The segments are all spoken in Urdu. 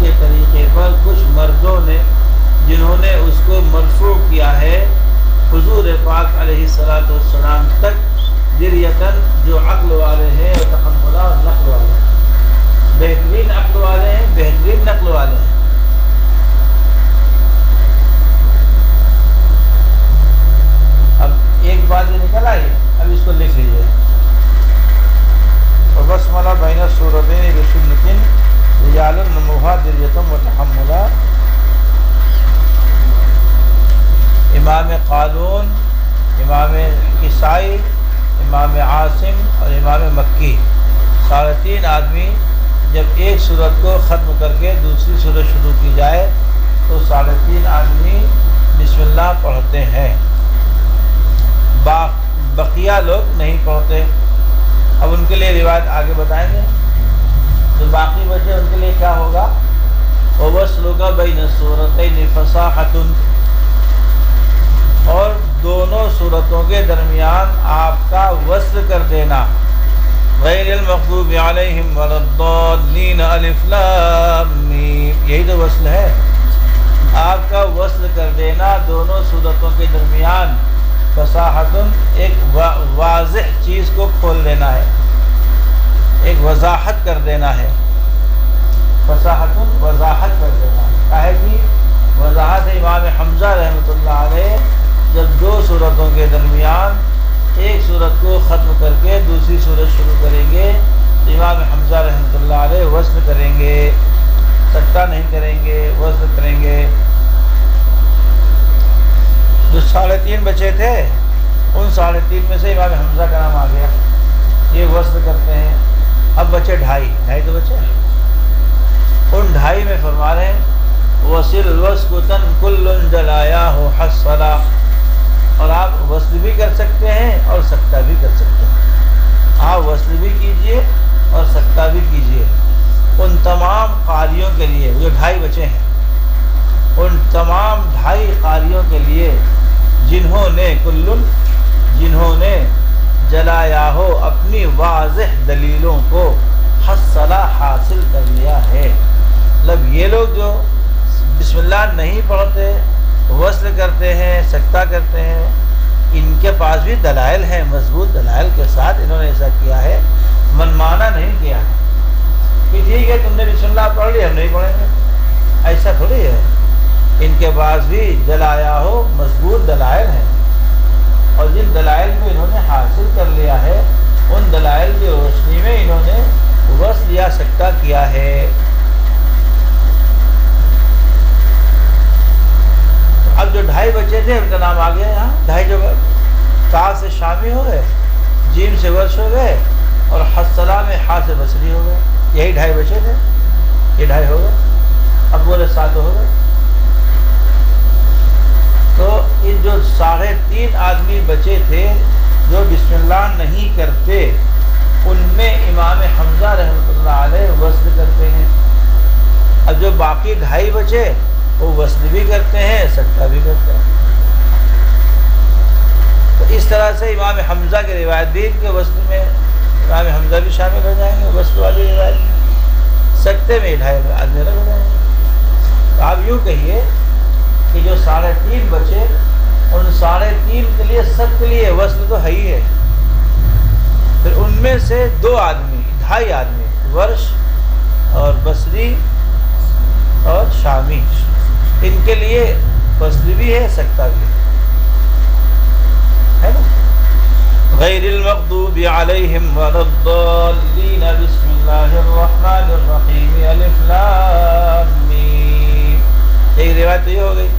کے طریقے پر کچھ مردوں نے جنہوں نے اس کو مرفوع کیا ہے حضور پاک علیہ الصلوۃ والسلام تک، دریتاً جو عقل والے ہیں اور تحملہ اور نقل والے ہیں، بہترین عقل والے ہیں، بہترین نقل والے ہیں۔ اب ایک بات یہ نکل آئی، اب اس کو لکھ لیجیے، وبسملہ بین السورتین بسنۃ رجال نموہا دریتم و تحملہ۔ امام قالون، امام کسائی، امام عاصم اور امام مکی، سارے تین آدمی جب ایک سورت کو ختم کر کے دوسری سورت شروع کی جائے تو سارے تین آدمی بسم اللہ پڑھتے ہیں، بقیہ لوگ نہیں پڑھتے۔ اب ان کے لیے روایت آگے بتائیں گے، جو باقی بچے ان کے لیے کیا ہوگا؟ وَوَصْلُكَ بَيْنَ السُّورَتَيْنِ فَصَاحَةٌ، اور دونوں صورتوں کے درمیان آپ کا وصل کر دینا، غیر المغضوب علیہم ولا الضالین الف لام میم، یہی تو وصل ہے، آپ کا وصل کر دینا دونوں صورتوں کے درمیان، فصاحتن ایک واضح چیز کو کھول دینا ہے، ایک وضاحت کر دینا ہے، فصاحتن وضاحت کر دینا ہے، کہے کہ وضاحت امام حمزہ رحمۃ اللہ علیہ جب دو صورتوں کے درمیان ایک صورت کو ختم کر کے دوسری صورت شروع کریں گے تو امام حمزہ رحمۃ اللہ علیہ وصل کریں گے، سکتہ نہیں کریں گے، وصل کریں گے۔ جو 3.5 بچے تھے ان 3.5 میں سے امام حمزہ کا نام آ گیا، یہ وصل کرتے ہیں۔ اب بچے 2.5 تو بچے، ان 2.5 میں فرما رہے ہیں وصل وسکتن کل جلایا ہو حسلا، اور آپ وصل بھی کر سکتے ہیں اور سکتہ بھی کر سکتے ہیں، آپ وصل بھی کیجئے اور سکتہ بھی کیجئے۔ ان تمام قاریوں کے لیے، جو 2.5 بچے ہیں، ان تمام 2.5 قاریوں کے لیے جنہوں نے جلایا ہو اپنی واضح دلیلوں کو حصلہ حاصل کر لیا ہے، مطلب یہ لوگ جو بسم اللہ نہیں پڑھتے، وصل کرتے ہیں، سکتہ کرتے ہیں، ان کے پاس بھی دلائل ہیں، مضبوط دلائل کے ساتھ انہوں نے ایسا کیا ہے، منمانا نہیں کیا ہے کہ ٹھیک ہے تم نے بسم اللہ پڑھ لی ہم نہیں پڑھیں گے، ایسا تھوڑی ہے۔ ان کے پاس بھی جلایا ہو مضبوط دلائل ہیں، اور جن دلائل کو انہوں نے حاصل کر لیا ہے ان دلائل کی روشنی میں انہوں نے وصل یا سکتہ کیا ہے۔ اب جو 2.5 بچے تھے ان کا نام آ گیا یہاں، 2.5 جو تا سے شامی ہو گئے، جیم سے ورش ہو گئے، اور حصلہ میں ہا سے بصری ہو گئے، یہی 2.5 بچے تھے، یہ 2.5 ہو گئے، اب بولے 7 ہو گئے۔ تو ان جو 3.5 آدمی بچے تھے جو بسم اللہ نہیں کرتے، ان میں امام حمزہ رحمۃ اللہ علیہ وصل کرتے ہیں، اب جو باقی 2.5 بچے وہ وصل بھی کرتے ہیں، سکتہ بھی کرتے ہیں۔ تو اس طرح سے امام حمزہ کی روایت بھی ان کے وصل میں امام حمزہ بھی شامل ہو جائیں گے، وصل والی روایت میں، سکتے میں 2.5 آدمی الگ ہو جائیں گے۔ تو آپ یوں کہیے کہ جو 3.5 بچے، ان 3.5 کے لیے سب کے لیے وصل تو ہے ہی ہے، پھر ان میں سے 2 آدمی 2.5 آدمی ورش اور بصری اور شامی، ان کے لیے وصل بھی ہے، سکتہ بھی ہے نا۔ غیر المغضوب علیہم ولا الضالین، بسم اللہ الرحمن الرحیم، الف لام میم، ایک روایت تو یہ ہو گئی،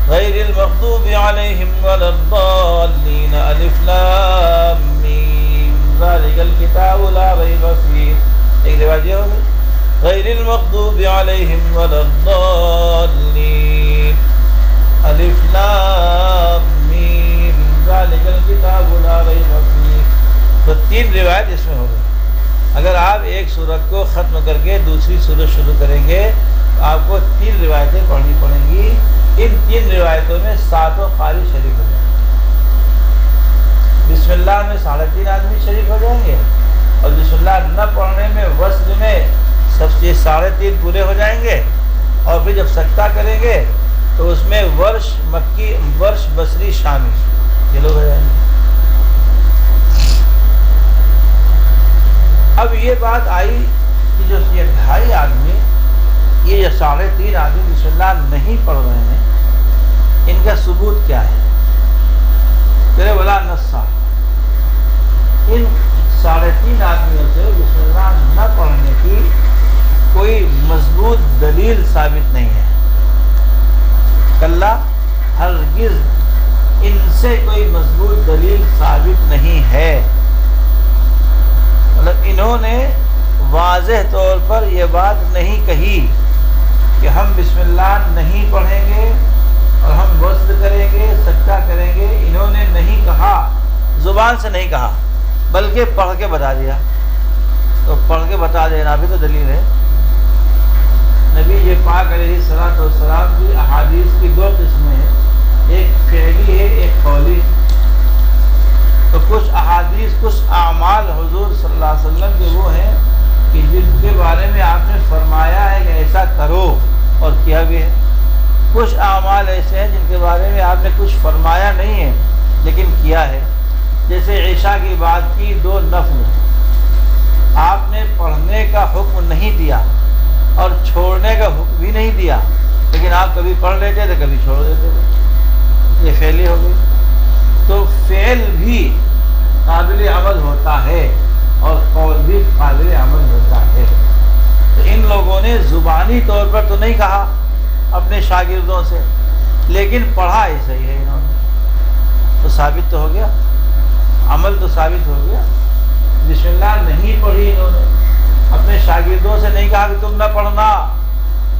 غیر المغضوب علیہم ولا الضالین، الف لام میم، ذالک الکتاب لا ریب فیہ، ایک روایت یہ ہو گئی، غیر المغضوب علیہم ولا الضالین، الف لام میم، ذالک الکتاب لا ریب فیہ۔ تو 3 روایت اس میں ہو گئی۔ اگر آپ ایک سورت کو ختم کر کے دوسری سورت شروع کریں گے تو آپ کو 3 روایتیں پڑھنی پڑیں گی، ان 3 روایتوں میں 7 قاری شریک ہو جائیں گے، بسم اللہ میں 3.5 آدمی شریک ہو جائیں گے، اور بسم اللہ نہ پڑھنے میں وصل میں سب سے 3.5 پورے ہو جائیں گے، پھر جب سجدہ کریں گے تو اس میں ورش مکی، ورش بصری شامی، یہ لوگ ہو جائیں گے۔ اب یہ بات آئی کہ جو یہ 2.5 آدمی، یہ 3.5 آدمی بسم اللہ نہیں پڑھ رہے ہیں، ان کا ثبوت کیا ہے؟ تیرے ولا نصا، ان 3.5 آدمیوں سے بسم اللہ نہ پڑھنے کی کوئی مضبوط دلیل ثابت نہیں ہے۔ کلا ہرگز ان سے کوئی مضبوط دلیل ثابت نہیں ہے۔ مطلب انہوں نے واضح طور پر یہ بات نہیں کہی کہ ہم بسم اللہ نہیں پڑھیں گے اور ہم وصل کریں گے، سجدہ کریں گے، انہوں نے نہیں کہا، زبان سے نہیں کہا، بلکہ پڑھ کے بتا دیا۔ تو پڑھ کے بتا دینا بھی تو دلیل ہے۔ نبی یہ پاک علیہ الصلوۃ والسلام کی احادیث کی 2 قسمیں ہیں، ایک فعلی ہے، ایک قولی۔ تو کچھ احادیث، کچھ اعمال حضور صلی اللہ علیہ وسلم کے وہ ہیں کہ جن کے بارے میں آپ نے فرمایا ہے کہ ایسا کرو اور کیا بھی ہے۔ کچھ اعمال ایسے ہیں جن کے بارے میں آپ نے کچھ فرمایا نہیں ہے لیکن کیا ہے۔ جیسے عشاء کی بات کی، 2 نفل آپ نے پڑھنے کا حکم نہیں دیا اور چھوڑنے کا حکم بھی نہیں دیا، لیکن آپ کبھی پڑھ لیتے تھے کبھی چھوڑ دیتے تھے، یہ فعلی ہو گئی۔ تو فعل بھی قابل عمل ہوتا ہے اور قول بھی قابل عمل ہوتا ہے۔ تو ان لوگوں نے زبانی طور پر تو نہیں کہا اپنے شاگردوں سے، لیکن پڑھا ایسا ہی ہے انہوں نے، تو ثابت تو ہو گیا، عمل تو ثابت ہو گیا۔ بسم اللہ نہیں پڑھی انہوں نے، اپنے شاگردوں سے نہیں کہا کہ تم نہ پڑھنا،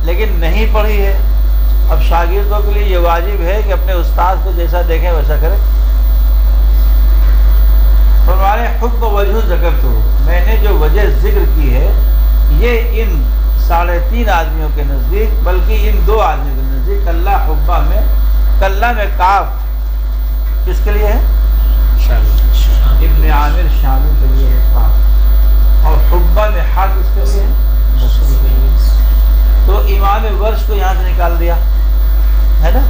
لیکن نہیں پڑھی ہے۔ اب شاگردوں کے لیے یہ واجب ہے کہ اپنے استاد کو جیسا دیکھیں ویسا کریں۔ فرمانے حب وجہ ذکر تو، میں نے جو وجہ ذکر کی ہے یہ ان 3.5 آدمیوں کے نزدیک، بلکہ ان 2 آدمیوں کے نزدیک، کلا حبہ میں، کلا میں کاف کس کے لیے ہے؟ ابن عامر شامی کے لیے ہے کاف، اور حبہ میں ہا کس کے لیے ہے؟ تو امام ورش کو یہاں سے نکال دیا ہے نا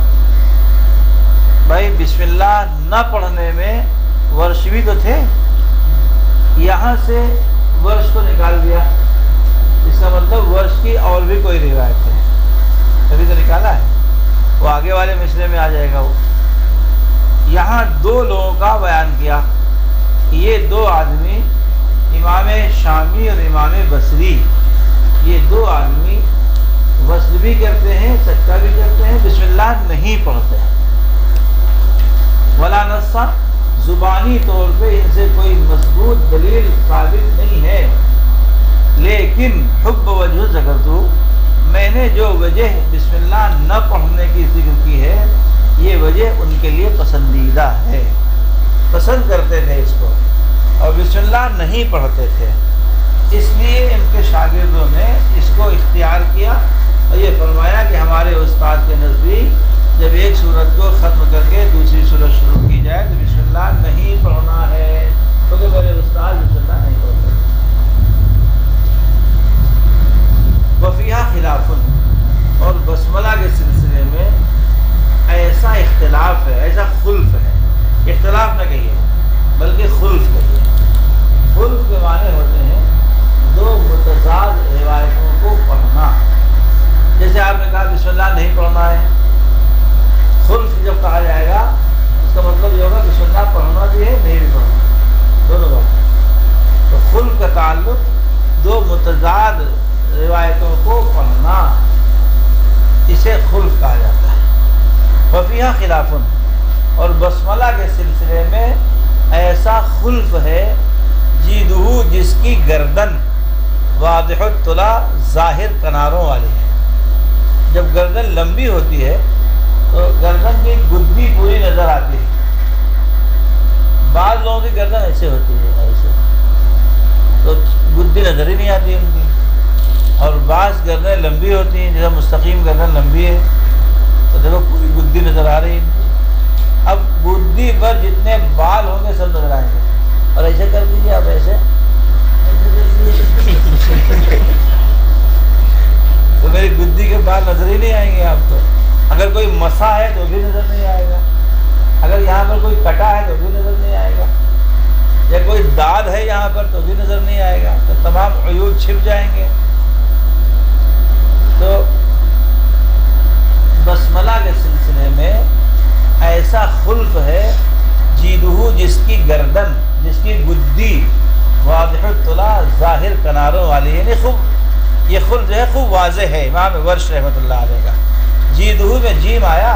بھائی۔ بسم اللہ نہ پڑھنے میں ورش بھی تو تھے، یہاں سے ورش کو نکال دیا، اس کا مطلب ورش کی اور بھی کوئی روایت ہے، تبھی تو نکالا ہے، وہ آگے والے مصرے میں آ جائے گا۔ وہ یہاں 2 لوگوں کا بیان کیا، یہ 2 آدمی، امام شامی اور امام بصری، یہ 2 آدمی وصل بھی کرتے ہیں، سجدہ بھی کرتے ہیں، بسم اللہ نہیں پڑھتے ہیں۔ ولا نصا، زبانی طور پہ ان سے کوئی مضبوط دلیل ثابت نہیں ہے، لیکن حب وجہ ذکر تو، میں نے جو وجہ بسم اللہ نہ پڑھنے کی ذکر کی ہے یہ وجہ ان کے لیے پسندیدہ ہے، پسند کرتے تھے اس کو اور بسم اللہ نہیں پڑھتے تھے، اس لیے ان کے شاگردوں نے اس کو اختیار کیا اور یہ فرمایا کہ ہمارے استاد کے نزدیک جب ایک سورت کو ختم کر کے دوسری سورت شروع کی جائے تو بسم اللہ نہیں پڑھنا ہے، کیونکہ میرے استاد بسم اللہ نہیں پڑھتے۔ وفیہا خلاف، اور بسملہ کے سلسلے میں ایسا اختلاف ہے، ایسا خلف ہے، اختلاف نہ کہیے بلکہ خلف کہیے۔ خلف کے معنی ہوتے ہیں 2 متضاد روایتوں کو پڑھنا۔ جیسے آپ نے کہا بسم اللہ نہیں پڑھنا ہے، خلف جب کہا جائے گا اس کا مطلب یہ ہوگا بسم اللہ پڑھنا بھی ہے نہیں بھی پڑھنا، دونوں بات۔ تو خلف کا تعلق 2 متضاد روایتوں کو پڑھنا، اسے خلف کہا جاتا ہے۔ وفیہا خلاف، اور بسملہ کے سلسلے میں ایسا خلف ہے جیدہو، جس کی گردن واضح الطلا، ظاہر کناروں والی ہے۔ جب گردن لمبی ہوتی ہے تو گردن کی گدی پوری نظر آتی ہے، بعض لوگوں کی گردن ایسے ہوتی ہے، ایسے تو گدی نظر ہی نہیں آتی ان کی، اور بعض گردنیں لمبی ہوتی ہیں، جیسے مستقیم گردن لمبی ہے تو دیکھو پوری گدی نظر آ رہی ہے ان کی۔ اب گدی پر جتنے بال ہوں گے سب نظر آئیں گے، اور ایسے کر دیجیے آپ، ایسے کر دیجیے تو میری گدی کے بال نظر ہی نہیں آئیں گے آپ کو. اگر کوئی مسا ہے تو بھی نظر نہیں آئے گا, اگر یہاں پر کوئی کٹا ہے تو بھی نظر نہیں آئے گا, یا کوئی داد ہے یہاں پر تو بھی نظر نہیں آئے گا, تو تمام عیوب چھپ جائیں گے. تو بسملہ کے سلسلے میں ایسا خلق ہے, جیدہو جس کی گردن, جس کی گدی واضح الطلاع ظاہر کناروں والی ہے, یعنی خوب یہ خلق جو ہے خوب واضح ہے. امام ورش رحمۃ اللہ علیہ کا جیدہو میں جیم آیا,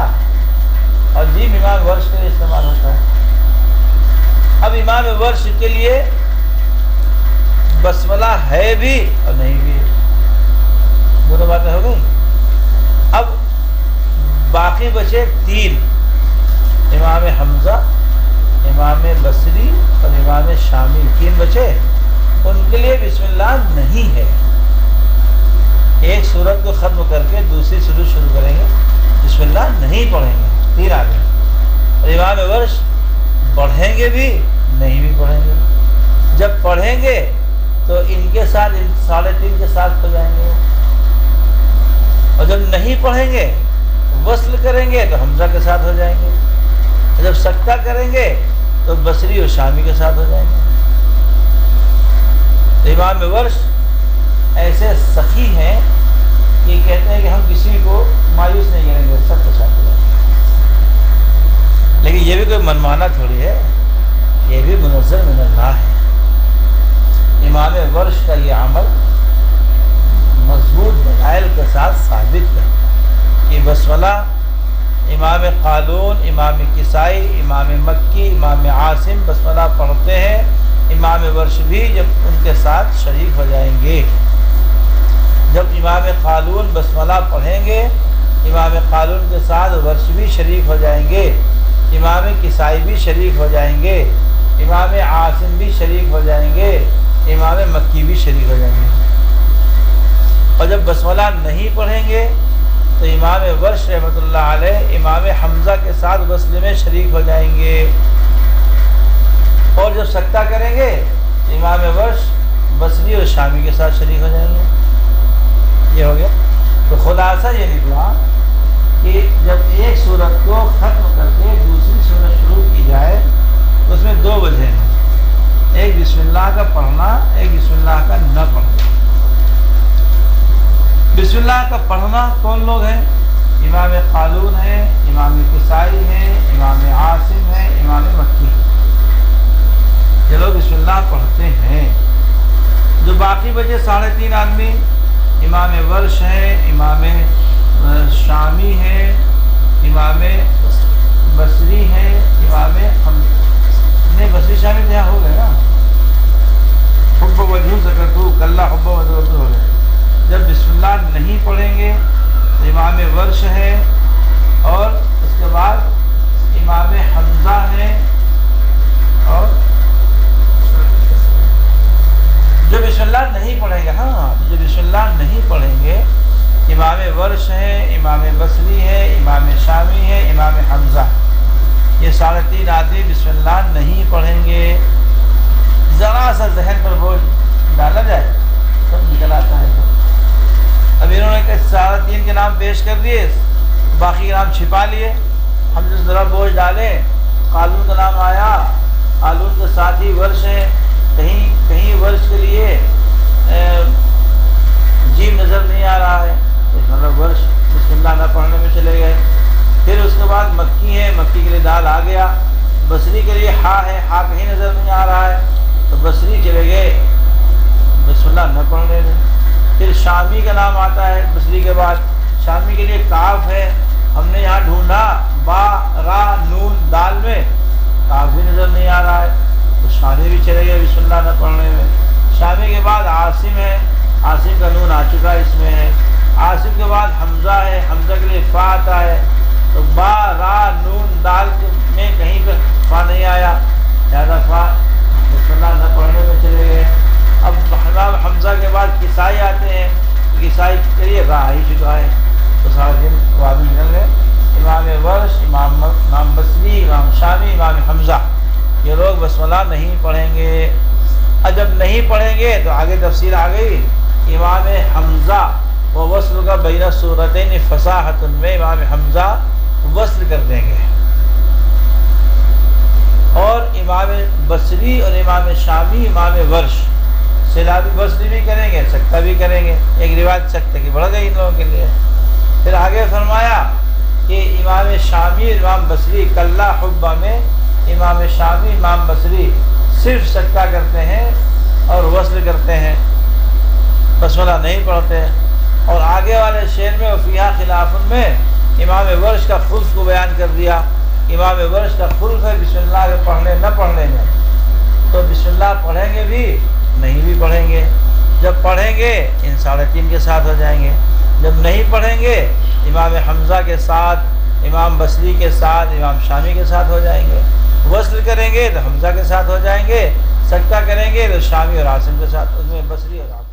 اور جیم امام ورش کے لیے استعمال ہوتا ہے. اب امام ورش کے لیے بسملہ ہے بھی اور نہیں بھی, دونوں باتیں ہو گئی. اب باقی بچے تین, امام حمزہ, امام بصری اور امام شامی, تین بچے. ان کے لیے بسم اللہ نہیں ہے. ایک سورت کو ختم کر کے دوسری سورت شروع کریں گے, بسم اللہ نہیں پڑھیں گے, تین آدمی. اور امام ورش پڑھیں گے بھی نہیں بھی پڑھیں گے. جب پڑھیں گے تو ان کے ساتھ 3.5 کے ساتھ ہو جائیں گے, اور جب نہیں پڑھیں گے وصل کریں گے تو حمزہ کے ساتھ ہو جائیں گے, جب سکتہ کریں گے تو بصری اور شامی کے ساتھ ہو جائیں گے. تو امام ورش ایسے سخی ہیں کہ کہتے ہیں کہ ہم کسی کو مایوس نہیں کریں گے, سب کے ساتھ ہو جائیں گے. لیکن یہ بھی کوئی منمانا تھوڑی ہے, یہ بھی منزل من اللہ ہے. امام ورش کا یہ عمل مضبوط دلائل کے ساتھ ثابت ہے کہ بسملہ امام قالون, امام کسائی, امام مکی, امام عاصم بسملہ پڑھتے ہیں. امام ورش بھی جب ان کے ساتھ شریک ہو جائیں گے. جب امام قالون بسملہ پڑھیں گے, امام قالون کے ساتھ ورش بھی شریک ہو جائیں گے, امام کسائی بھی شریک ہو جائیں گے, امام عاصم بھی شریک ہو جائیں گے, امام مکی بھی شریک ہو جائیں گے. اور جب بسملہ نہیں پڑھیں گے تو امام ورش رحمۃ اللہ علیہ امام حمزہ کے ساتھ وصل میں شریک ہو جائیں گے. اور جب سکتہ کریں گے تو امام ورش بصری اور شامی کے ساتھ شریک ہو جائیں گے. یہ ہو گیا. تو خلاصہ یہ نکلا کہ جب ایک سورت کو ختم کر کے دوسری سورت شروع کی جائے تو اس میں دو وجہ ہیں, ایک بسم اللہ کا پڑھنا, ایک بسم اللہ کا نہ پڑھنا. بسم اللہ کا پڑھنا کون لوگ ہیں؟ امام قالون ہے, امام کسائی ہے, امام عاصم ہے, امام مکی ہے. یہ لوگ بسم اللہ پڑھتے ہیں. جو باقی بچے 3.5 آدمی, امام ورش ہے, امام شامی ہے, امام بصری ہے, امام نہیں بصری شامی تو یہاں ہو گئے نا, حب وجہ سکتو کلّا حب وجہ ہو گئے. جب بسم اللہ نہیں پڑھیں گے تو امام ورش ہے, اور اس کے بعد امام حمزہ ہے, اور جو بسم اللہ نہیں پڑھیں گے, ہاں جو بسم اللہ نہیں پڑھیں گے, امام ورش ہے, امام بصری ہے, امام شامی ہے, امام حمزہ, یہ 3.5 آدمی بسم اللہ نہیں پڑھیں گے. ذرا سا ذہن پر بوجھ ڈالا جائے سب نکل آتا ہے. اب انہوں نے 3 کے نام پیش کر دیے, باقی کے نام چھپا لیے. ہم جو ذرا بوجھ ڈالیں, قالون کا نام آیا, قالون کے ساتھ ہی ورش ہے, کہیں ورش کے لیے جیم نظر نہیں آ رہا ہے, مطلب ورش بسم اللہ نہ پڑھنے میں چلے گئے. پھر اس کے بعد مکی ہے, مکی کے لیے دال آ گیا. بصری کے لیے ہا ہے, ہا کہیں نظر نہیں آ رہا ہے, تو بصری چلے گئے بسم اللہ نہ پڑھنے میں. پھر شامی کا نام آتا ہے بصری کے بعد, شامی کے لیے کاف ہے, ہم نے یہاں ڈھونڈا با را نون دال میں, کاف بھی نظر نہیں آ رہا ہے, تو شامی بھی چلے گئے بسم اللہ نہ پڑھنے میں. شامی کے بعد عاصم ہے, عاصم کا نون آ چکا اس میں ہے. عاصم کے بعد حمزہ ہے, حمزہ کے لیے فا آتا ہے, تو با را نون دال میں کہیں پہ فا نہیں آیا, لہٰذا فا بسم اللہ نہ پڑھنے میں چلے گئے. اب امام حمزہ کے بعد کسائی آتے ہیں, کسائی کے لیے را ہی چکا ہے, تو 3.5 آدمی نکل گئے. امام ورش, امام بصری, امام شامی, امام حمزہ, یہ لوگ بسم اللہ نہیں پڑھیں گے. اور جب نہیں پڑھیں گے تو آگے تفصیل آ گئی. امام حمزہ وہ وصل کا بین الصورتین فصاحت میں امام حمزہ وصل کر دیں گے، اور امام بصری اور امام شامی امام ورش سلابی بصری بھی کریں گے، سکتہ بھی کریں گے۔ ایک روایت سکتہ کی بڑھ گئی ان لوگوں کے لیے۔ پھر آگے فرمایا کہ امام شامی امام بصری کلا حبہ میں امام شامی امام بصری صرف سکتہ کرتے ہیں اور وصل کرتے ہیں، بسملہ نہیں پڑھتے۔ اور آگے والے شعر میں وفیہا خلاف میں امام ورش کا خلف کو بیان کر دیا۔ امام ورش کا خلف ہے بسم اللہ کے پڑھنے نہ پڑھنے میں، تو بسم اللہ پڑھیں گے بھی نہیں بھی پڑھیں گے۔ جب پڑھیں گے ان 3.5 کے ساتھ ہو جائیں گے، جب نہیں پڑھیں گے امام حمزہ کے ساتھ، امام بصری کے ساتھ، امام شامی کے ساتھ ہو جائیں گے۔ وصل کریں گے تو حمزہ کے ساتھ ہو جائیں گے، سکتہ کریں گے تو شامی اور عاصم کے ساتھ، اس میں بصری اور عاصم۔